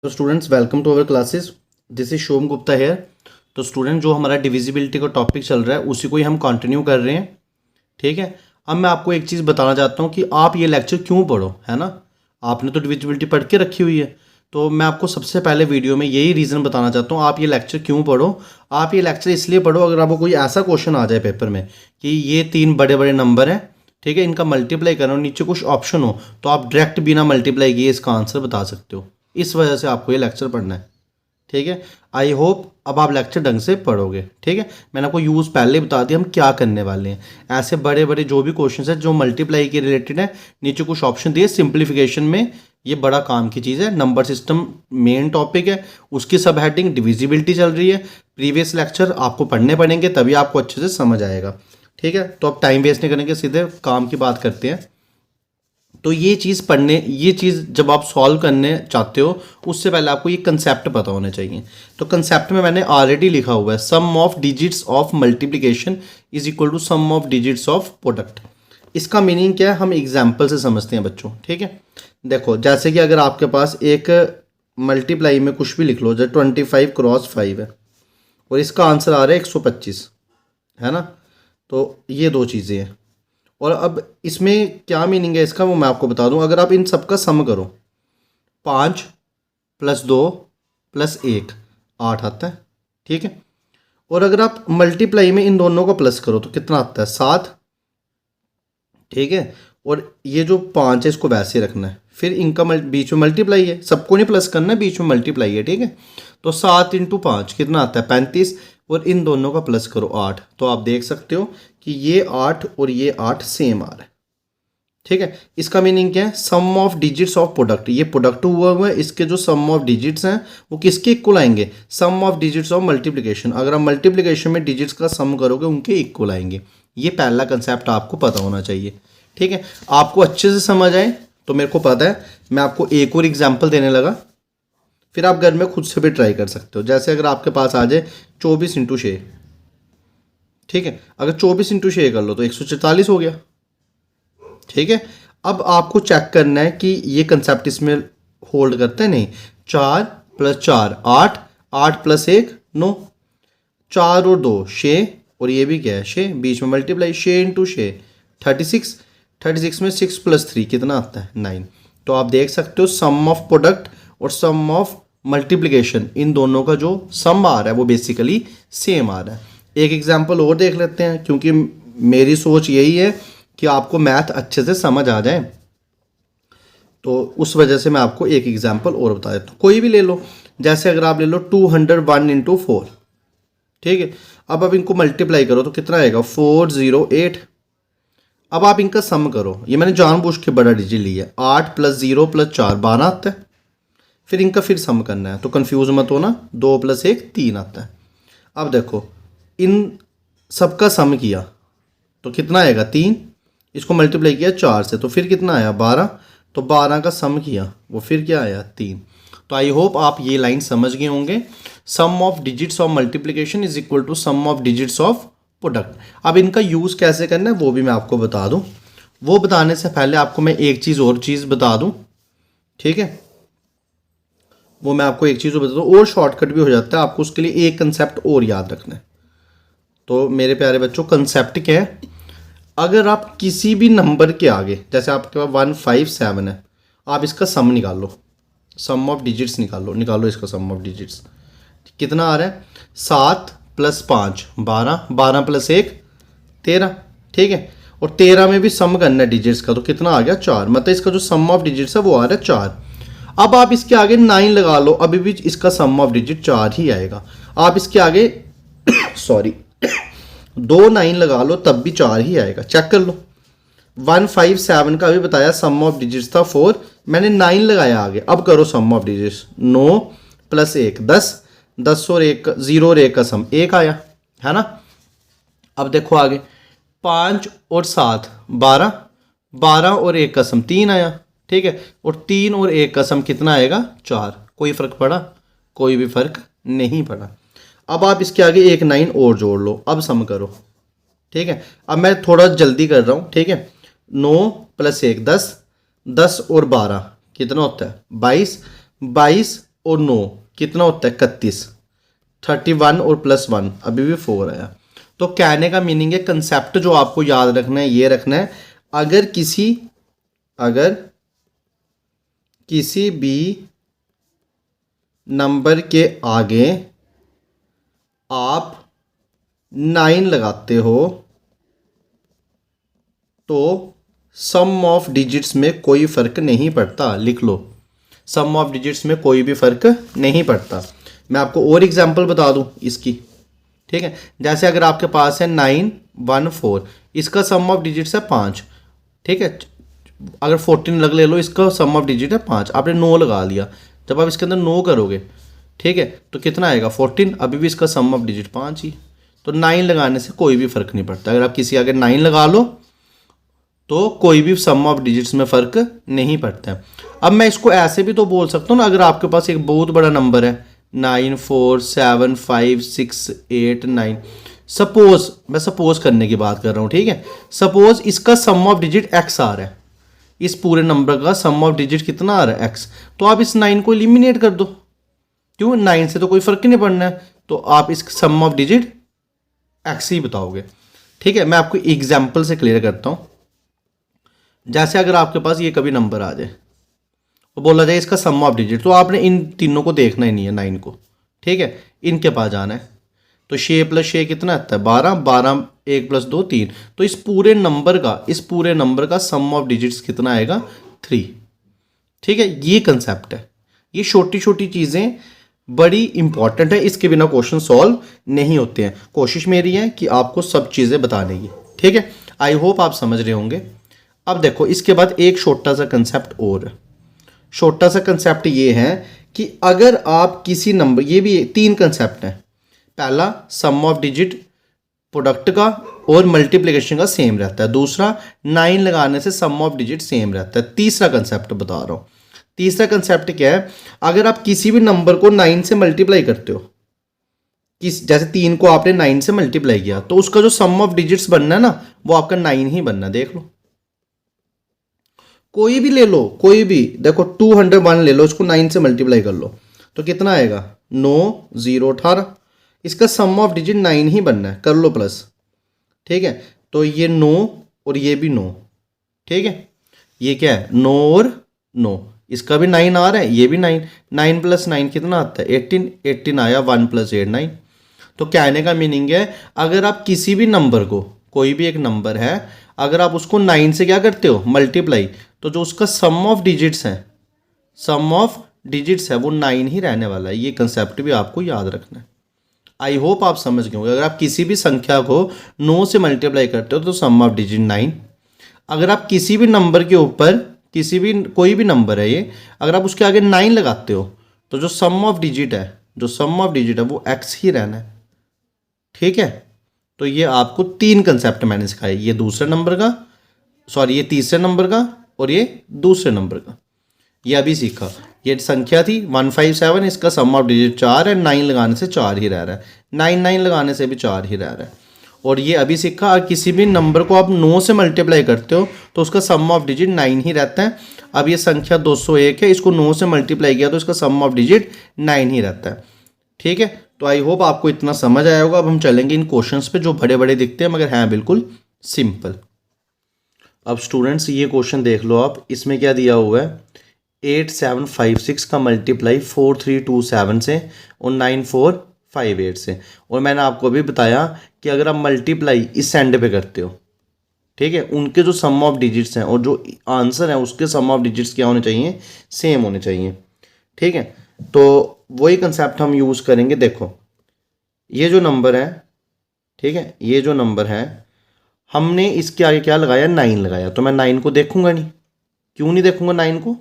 तो students welcome to our classes. This is Shom Gupta here. तो student जो हमारा डिविजिबिलिटी का टॉपिक चल रहा है उसी को ही हम कंटिन्यू कर रहे हैं। ठीक है। अब मैं आपको एक चीज़ बताना चाहता हूँ कि आप ये लेक्चर क्यों पढ़ो, है ना। आपने तो डिविजिबिलिटी पढ़ के रखी हुई है, तो मैं आपको सबसे पहले वीडियो में यही रीज़न बताना चाहता हूँ आप ये लेक्चर क्यों पढ़ो। आप ये लेक्चर इसलिए पढ़ो अगर आपको कोई ऐसा क्वेश्चन आ जाए पेपर में कि ये तीन बड़े बड़े नंबर हैं, ठीक है, इनका मल्टीप्लाई करना और नीचे कुछ ऑप्शन हो तो आप डायरेक्ट बिना मल्टीप्लाई किए इसका आंसर बता सकते हो। इस वजह से आपको ये लेक्चर पढ़ना है। ठीक है। आई होप अब आप लेक्चर ढंग से पढ़ोगे। ठीक है। मैंने आपको यूज़ पहले ही बता दिया हम क्या करने वाले हैं। ऐसे बड़े बड़े जो भी क्वेश्चन है जो मल्टीप्लाई के रिलेटेड है, नीचे कुछ ऑप्शन दिए सिंप्लीफिकेशन में, ये बड़ा काम की चीज़ है। नंबर सिस्टम मेन टॉपिक है, उसकी सब हेडिंग डिविजिबिलिटी चल रही है। प्रीवियस लेक्चर आपको पढ़ने पड़ेंगे तभी आपको अच्छे से समझ आएगा। ठीक है। तो अब टाइम वेस्ट नहीं करेंगे, सीधे काम की बात करते हैं। तो ये चीज़ जब आप सॉल्व करने चाहते हो उससे पहले आपको ये कंसेप्ट पता होने चाहिए। तो कंसेप्ट में मैंने ऑलरेडी लिखा हुआ है sum of digits of multiplication is equal to sum of digits of product. इसका मीनिंग क्या है हम एग्जाम्पल से समझते हैं बच्चों। ठीक है। देखो जैसे कि अगर आपके पास एक मल्टीप्लाई में कुछ भी लिख लो, जैसे 25 क्रॉस 5 है और इसका आंसर आ रहा है 125, है ना। तो ये दो चीज़ें हैं और अब इसमें क्या मीनिंग है इसका वो मैं आपको बता दूं। अगर आप इन सब का सम करो, 5 + 2 + 1 8 आता है। ठीक है। और अगर आप मल्टीप्लाई में इन दोनों का प्लस करो तो कितना आता है 7। ठीक है। और ये जो 5 है इसको वैसे रखना है, फिर इनका बीच में मल्टीप्लाई है, सबको नहीं प्लस करना है, बीच में मल्टीप्लाई है। ठीक है। तो 7 × 5 कितना आता है 35 और इन दोनों का प्लस करो 8। तो आप देख सकते हो कि ये 8 और ये 8 सेम आ रहा है। ठीक है। इसका मीनिंग क्या है sum of digits of product, ये प्रोडक्ट हुआ है, इसके जो सम ऑफ डिजिट्स हैं वो किसके इक्वल आएंगे, सम ऑफ डिजिट्स ऑफ मल्टीप्लिकेशन। अगर आप मल्टीप्लिकेशन में डिजिट्स का सम करोगे उनके इक्वल आएंगे। ये पहला कंसेप्ट आपको पता होना चाहिए। ठीक है। आपको अच्छे से समझ आए तो मेरे को पता है मैं आपको एक और एग्जाम्पल देने लगा, फिर आप घर में खुद से भी ट्राई कर सकते हो। जैसे अगर आपके पास आ जाए 24 × 6, ठीक है, अगर 24 × 6 कर लो तो 144 हो गया। ठीक है। अब आपको चेक करना है कि ये कंसेप्ट इसमें होल्ड करता है नहीं। 4 + 4 8, 8 + 1 9, 4 और 2 6 और ये भी क्या है 6, बीच में मल्टीप्लाई 6 × 6 36, 36 में 6 + 3 कितना आता है 9। तो आप देख सकते हो सम ऑफ प्रोडक्ट और सम ऑफ मल्टीप्लिकेशन इन दोनों का जो सम आ रहा है वो बेसिकली सेम आ रहा है। एक एग्जांपल और देख लेते हैं, क्योंकि मेरी सोच यही है कि आपको मैथ अच्छे से समझ आ जाए, तो उस वजह से मैं आपको एक एग्जांपल और बता देता हूँ। कोई भी ले लो, जैसे अगर आप ले लो 201 × 4, ठीक है। अब आप इनको मल्टीप्लाई करो तो कितना आएगा 408। अब आप इनका सम करो, ये मैंने जानबूझ के बड़ा डिजिट लिया है, 8 + 0 + 4 12 आता है। फिर इनका फिर सम करना है, तो कंफ्यूज मत होना, 2 + 1 3 आता है। अब देखो इन सबका सम किया तो कितना आएगा 3, इसको मल्टीप्लाई किया 4 से तो फिर कितना आया 12, तो 12 का सम किया वो फिर क्या आया 3। तो आई होप आप ये लाइन समझ गए होंगे, sum of digits of multiplication is equal to sum of digits of product. अब इनका यूज़ कैसे करना है वो भी मैं आपको बता दूं। वो बताने से पहले आपको मैं एक चीज़ और चीज़ बता दूं। ठीक है। वो मैं आपको एक चीज़ और बता दूं और शॉर्टकट भी हो जाता है, आपको उसके लिए एक कंसेप्ट और याद रखना है। तो मेरे प्यारे बच्चों कंसेप्ट क्या है, अगर आप किसी भी नंबर के आगे, जैसे आपके पास 157 है, आप इसका सम निकाल लो, सम ऑफ डिजिट्स निकालो इसका सम ऑफ डिजिट्स कितना आ रहा है 7 + 5 12, 12 + 1 13। ठीक है। और 13 में भी सम करना है डिजिट्स का तो कितना आ गया 4, मतलब इसका जो सम ऑफ डिजिट्स है वो आ रहा है 4। अब आप इसके आगे 9 लगा लो, अभी भी इसका सम ऑफ डिजिट 4 ही आएगा। आप इसके आगे सॉरी 2 9 लगा लो तब भी 4 ही आएगा, चेक कर लो। 157 का अभी बताया सम ऑफ डिजिट्स था 4, मैंने 9 लगाया आगे, अब करो सम ऑफ डिजिट्स 9 + 1 10, 10 और 1 0 और 1 का सम 1 आया, है ना। अब देखो आगे 5 और 7 12, 12 और 1 का सम 3 आया। ठीक है। और 3 और 1 का सम कितना आएगा 4। कोई फ़र्क पड़ा, कोई भी फर्क नहीं पड़ा। अब आप इसके आगे एक 9 और जोड़ लो, अब सम करो। ठीक है। अब मैं थोड़ा जल्दी कर रहा हूँ। ठीक है। 9 + 1 10, 10 और 12 कितना होता है 22, 22 और 9 कितना होता है 31। 31 और +1 अभी भी 4 आया। तो कहने का मीनिंग है, कंसेप्ट जो आपको याद रखना है ये रखना है, अगर किसी भी नंबर के आगे आप 9 लगाते हो तो सम ऑफ डिजिट्स में कोई फर्क नहीं पड़ता। लिख लो, सम ऑफ डिजिट्स में कोई भी फर्क नहीं पड़ता। मैं आपको और एग्जांपल बता दूं इसकी, ठीक है। जैसे अगर आपके पास है 9 1 4, इसका सम ऑफ डिजिट्स है 5, ठीक है। अगर 14 ले लो, इसका सम ऑफ डिजिट है 5, आपने 9 लगा लिया। जब आप इसके अंदर 9 करोगे, ठीक है, तो कितना आएगा 14, अभी भी इसका सम ऑफ डिजिट 5 ही। तो 9 लगाने से कोई भी फर्क नहीं पड़ता। अगर आप किसी आगे 9 लगा लो तो कोई भी सम ऑफ डिजिट्स में फ़र्क नहीं पड़ता है। अब मैं इसको ऐसे भी तो बोल सकता हूँ ना, अगर आपके पास एक बहुत बड़ा नंबर है 9 4 7 5 6 8 9, सपोज, मैं सपोज करने की बात कर रहा हूँ, ठीक है। सपोज इसका सम ऑफ डिजिट x आ रहा है, इस पूरे नंबर का सम ऑफ डिजिट कितना आ रहा है x, तो आप इस 9 को एलिमिनेट कर दो, क्यों 9 से तो कोई फर्क ही नहीं पड़ना है, तो आप इस सम ऑफ डिजिट x ही बताओगे, ठीक है। मैं आपको एग्जाम्पल से क्लियर करता हूँ। जैसे अगर आपके पास ये कभी नंबर आ जाए तो बोला जाए इसका सम ऑफ डिजिट, तो आपने इन तीनों को देखना ही नहीं है, 9 को, ठीक है, इनके पास जाना है। तो 6 + 6 कितना आता है 12, 12 1 + 2 3, तो इस पूरे नंबर का सम ऑफ डिजिट्स कितना आएगा 3, ठीक है। ये कंसेप्ट है, ये छोटी छोटी चीज़ें बड़ी इंपॉर्टेंट है, इसके बिना क्वेश्चन सॉल्व नहीं होते हैं। कोशिश मेरी है कि आपको सब चीज़ें बताने की, ठीक है। आई होप आप समझ रहे होंगे। अब देखो इसके बाद एक छोटा सा कंसेप्ट और है। छोटा सा कंसेप्ट ये है कि अगर आप किसी नंबर, ये भी 3 कंसेप्ट हैं। पहला, सम ऑफ डिजिट प्रोडक्ट का और मल्टीप्लिकेशन का सेम रहता है। दूसरा, 9 लगाने से सम ऑफ डिजिट सेम रहता है। तीसरा कंसेप्ट बता रहा हूँ। तीसरा कंसेप्ट क्या है, अगर आप किसी भी नंबर को 9 से मल्टीप्लाई करते हो, जैसे 3 को आपने 9 से मल्टीप्लाई किया, तो उसका जो सम ऑफ डिजिट्स बनना है ना, वो आपका 9 ही बनना है। देख लो, कोई भी ले लो, कोई भी, देखो 201 ले लो, इसको 9 से मल्टीप्लाई कर लो तो कितना आएगा 9 0 18, इसका सम ऑफ डिजिट 9 ही बनना है, कर लो प्लस, ठीक है। तो ये 9 और ये भी 9, ठीक है। ये क्या है 9 और 9, इसका भी 9 आ रहा है, ये भी 9, 9 + 9 कितना आता है 18, 18 आया, 1 + 8 9। तो कहने का मीनिंग है, अगर आप किसी भी नंबर को, कोई भी एक नंबर है, अगर आप उसको 9 से क्या करते हो मल्टीप्लाई, तो जो उसका सम ऑफ डिजिट्स है वो 9 ही रहने वाला है। ये कंसेप्ट भी आपको याद रखना है। आई होप आप समझ गए होंगे। अगर आप किसी भी संख्या को 9 से मल्टीप्लाई करते हो तो सम ऑफ डिजिट 9। अगर आप किसी भी नंबर के ऊपर, कोई भी नंबर है ये, अगर आप उसके आगे 9 लगाते हो तो जो सम ऑफ डिजिट है वो x ही रहना है, ठीक है। तो ये आपको 3 कंसेप्ट मैंने सिखाए, ये ये तीसरे नंबर का और ये दूसरे नंबर का। ये अभी सीखा, ये संख्या थी 157, इसका सम ऑफ डिजिट 4 है, 9 लगाने से 4 ही रह रहा है, 9 लगाने से भी 4 ही रह रहा है। और ये अभी सीखा, किसी भी नंबर को आप 9 से मल्टीप्लाई करते हो तो उसका सम ऑफ डिजिट 9 ही रहता है। अब ये संख्या 201 है, इसको 9 से मल्टीप्लाई किया तो इसका सम ऑफ डिजिट 9 ही रहता है, ठीक है। तो आई होप आपको इतना समझ आया होगा। अब हम चलेंगे इन क्वेश्चंस पे जो बड़े बड़े दिखते हैं मगर हैं बिल्कुल सिंपल। अब स्टूडेंट्स ये क्वेश्चन देख लो आप, इसमें क्या दिया हुआ है 8756 का मल्टीप्लाई 4327 से और 9458 से। और मैंने आपको अभी बताया कि अगर आप मल्टीप्लाई इस एंड पे करते हो, ठीक है, उनके जो सम ऑफ डिजिट्स हैं और जो आंसर है उसके सम ऑफ डिजिट्स क्या होने चाहिए, सेम होने चाहिए, ठीक है। तो वही कंसेप्ट हम यूज़ करेंगे। देखो ये जो नंबर है, ठीक है, ये जो नंबर है, हमने इसके आगे क्या लगाया 9 लगाया, तो मैं 9 को देखूंगा नहीं। क्यों नहीं देखूंगा 9 को,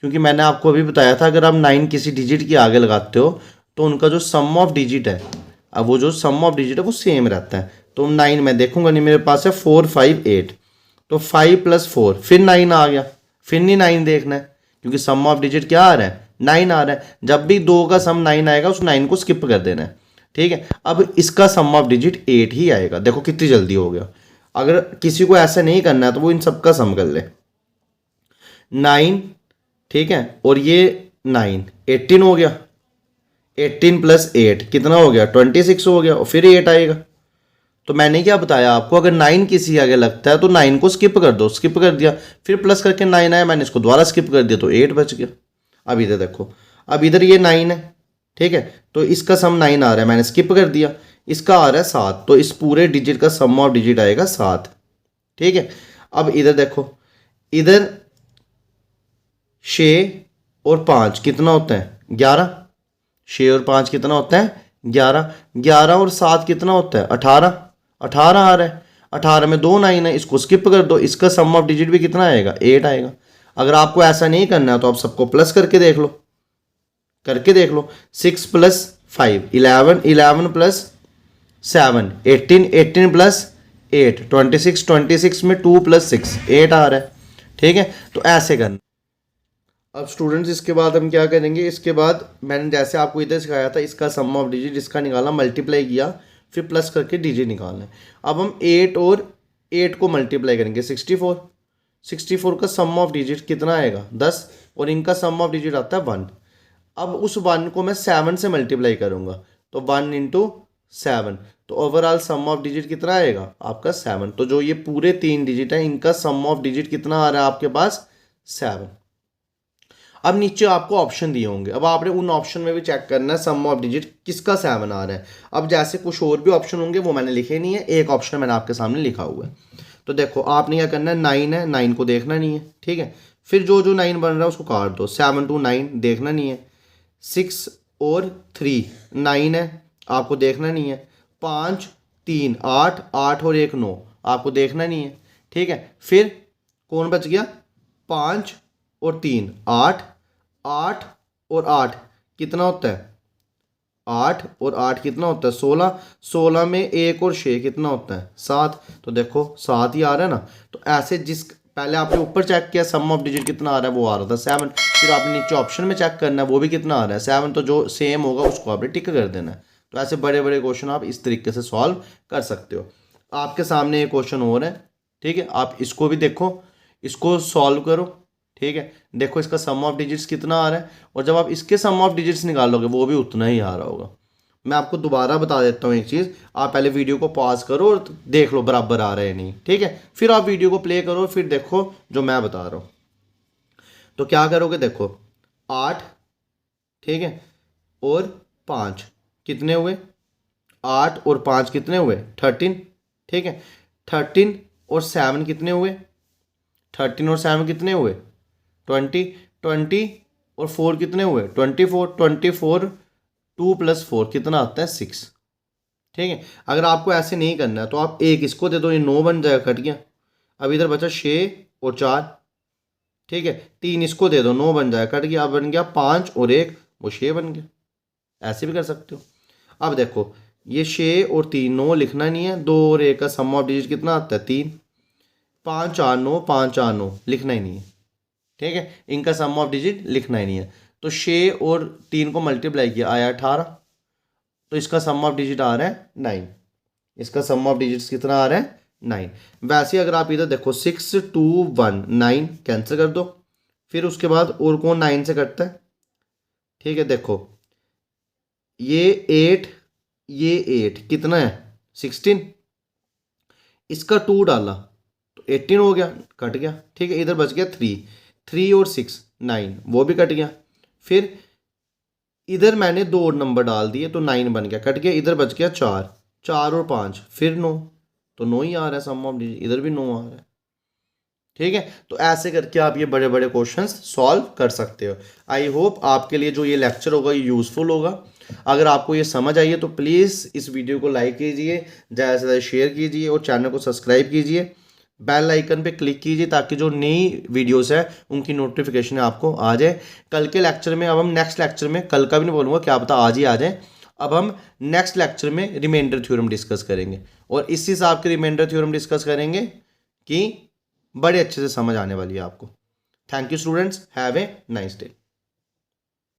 क्योंकि मैंने आपको अभी बताया था अगर आप 9 किसी डिजिट के आगे लगाते हो तो उनका जो सम ऑफ डिजिट है, अब वो जो सम ऑफ डिजिट है वो सेम रहता है। तो 9 मैं देखूंगा नहीं, मेरे पास है 4 5 8, तो 5 + 4 फिर 9 आ गया, फिर नहीं 9 देखना है क्योंकि सम ऑफ डिजिट क्या आ रहा है 9 आ रहा है। जब भी 2 का सम 9 आएगा उस 9 को स्किप कर देना है, ठीक है। अब इसका सम ऑफ डिजिट 8 ही आएगा। देखो कितनी जल्दी हो गया। अगर किसी को ऐसा नहीं करना है तो वो इन सबका सम कर ले 9, ठीक है, और ये 9, 18 हो गया, 18 + 8 कितना हो गया, 26 हो गया, और फिर 8 आएगा। तो मैंने क्या बताया आपको, अगर 9 किसी आगे लगता है तो 9 को स्किप कर दो, स्किप कर दिया, फिर प्लस करके 9 आया, मैंने इसको दोबारा स्किप कर दिया तो 8 बच गया। अब इधर देखो, अब इधर ये 9 है, ठीक है, तो इसका सम 9 आ रहा है, मैंने स्किप कर दिया, इसका आ रहा है 7, तो इस पूरे डिजिट का सम ऑफ डिजिट आएगा 7, ठीक है। अब इधर देखो, इधर 6 और 5 कितना होता है, 11, 6 और 5 कितना होता है, 11, 11 और 7 कितना होता है, 18, 18 आ रहा है, 18 में 2 9 है, इसको स्किप कर दो, इसका सम ऑफ डिजिट भी कितना आएगा, 8 आएगा। अगर आपको ऐसा नहीं करना है तो आप सबको प्लस करके देख लो, 6 + 5 11, 11 + 7 18, 18 + 8 26, 26 में 2 + 6 8 आ रहा है, ठीक है। तो ऐसे करना। अब स्टूडेंट्स इसके बाद हम क्या करेंगे, इसके बाद मैंने जैसे आपको इधर सिखाया था, इसका सम ऑफ डिजिट इसका निकाला, मल्टीप्लाई किया, फिर प्लस करके डिजिट निकालना है। अब हम 8 और 8 को मल्टीप्लाई करेंगे, 64, 64 का सम ऑफ डिजिट कितना आएगा, 10, और इनका सम ऑफ डिजिट आता है 1। अब उस 1 को मैं 7 से मल्टीप्लाई करूंगा, तो 1 × 7, तो ओवरऑल सम ऑफ डिजिट कितना आएगा आपका 7। तो जो ये पूरे 3 डिजिट है, इनका सम ऑफ डिजिट कितना आ रहा है आपके पास, 7। अब नीचे आपको ऑप्शन दिए होंगे, अब आपने उन ऑप्शन में भी चेक करना है सम ऑफ डिजिट किसका 7 आ रहा है। अब जैसे कुछ और भी ऑप्शन होंगे वो मैंने लिखे नहीं है, एक ऑप्शन मैंने आपके सामने लिखा हुआ है। तो देखो आपने क्या करना है, 9 है, 9 को देखना नहीं है, ठीक है, फिर जो जो 9 बन रहा है उसको काट दो, 7 × 9 देखना नहीं है, 6 और 3 9 है, आपको देखना नहीं है, 5 3 8, 8 और 1 9 आपको देखना नहीं है, ठीक है। फिर कौन बच गया, 5 और 3 8, 8 और 8 कितना होता है, 8 और 8 कितना होता है, 16, 16 में 1 और 6 कितना होता है, 7, तो देखो 7 ही आ रहा है ना। तो ऐसे जिस पहले आपने ऊपर चेक किया सम ऑफ डिजिट कितना आ रहा है, वो आ रहा था 7, फिर आपने नीचे ऑप्शन में चेक करना है वो भी कितना आ रहा है 7, तो जो सेम होगा उसको आपने टिक कर देना है। तो ऐसे बड़े बड़े क्वेश्चन आप इस तरीके से सॉल्व कर सकते हो। आपके सामने एक क्वेश्चन और है, ठीक है, आप इसको भी देखो, इसको सॉल्व करो, ठीक है, देखो इसका सम ऑफ डिजिट्स कितना आ रहा है, और जब आप इसके सम ऑफ डिजिट्स निकालोगे वो भी उतना ही आ रहा होगा। मैं आपको दोबारा बता देता हूँ एक चीज़, आप पहले वीडियो को पॉज करो और देख लो बराबर आ रहा है नहीं, ठीक है, फिर आप वीडियो को प्ले करो, फिर देखो जो मैं बता रहा हूँ। तो क्या करोगे, देखो 8, ठीक है, और 5 कितने हुए, 8 और 5 कितने हुए, 13, ठीक है, 13 और 7 कितने हुए, 13 और 7 कितने हुए, 20, 20 और 4 कितने हुए, 24, 24 2 + 4 कितना आता है, 6, ठीक है। अगर आपको ऐसे नहीं करना है तो आप एक इसको दे दो, ये 9 बन जाएगा, कट गया। अब इधर बचा 6 और 4, ठीक है, 3 इसको दे दो, 9 बन जाएगा, कट गया। अब बन गया 5 और 1, वो 6 बन गया। ऐसे भी कर सकते हो। अब देखो ये 6 और 3 9 लिखना नहीं है, 2 और 1 का सम ऑफ डिजिट कितना आता है, 3, 5 4 9 5 4 9 लिखना ही नहीं है, ठीक है, इनका सम ऑफ डिजिट लिखना ही नहीं है। तो 6 और 3 को मल्टीप्लाई किया आया 18, तो इसका सम ऑफ डिजिट आ रहा है 9, इसका सम ऑफ डिजिट्स कितना आ रहा है, 9। वैसे अगर आप इधर देखो 6 2 1 9 कैंसिल कर दो, फिर उसके बाद और कौन 9 से कटता है, ठीक है, देखो ये 8, ये 8 कितना है, 16, इसका 2 डाला तो 18 हो गया, कट गया, ठीक है। इधर बच गया 3, 3 और 6 9, वो भी कट गया। फिर इधर मैंने 2 नंबर डाल दिए तो 9 बन गया, कट गया। इधर बच गया 4, 4 और 5 फिर 9, तो 9 ही आ रहा है सम ऑफ डिजिट, इधर भी 9 आ रहा है, ठीक है। तो ऐसे करके आप ये बड़े बड़े क्वेश्चंस सॉल्व कर सकते हो। आई होप आपके लिए जो ये लेक्चर होगा ये यूज़फुल होगा। अगर आपको ये समझ आई है तो प्लीज़ इस वीडियो को लाइक कीजिए, ज़्यादा से ज़्यादा शेयर कीजिए और चैनल को सब्सक्राइब कीजिए, बेल आइकन पे क्लिक कीजिए ताकि जो नई वीडियोस है उनकी नोटिफिकेशन आपको आ जाए। कल के लेक्चर में, अब हम नेक्स्ट लेक्चर में, कल का भी नहीं बोलूँगा, क्या पता आज ही आ जाए, अब हम नेक्स्ट लेक्चर में रिमाइंडर थ्योरम डिस्कस करेंगे और इस हिसाब के रिमाइंडर थ्योरम डिस्कस करेंगे कि बड़े अच्छे से समझ आने वाली है आपको। Thank you students, have a nice day.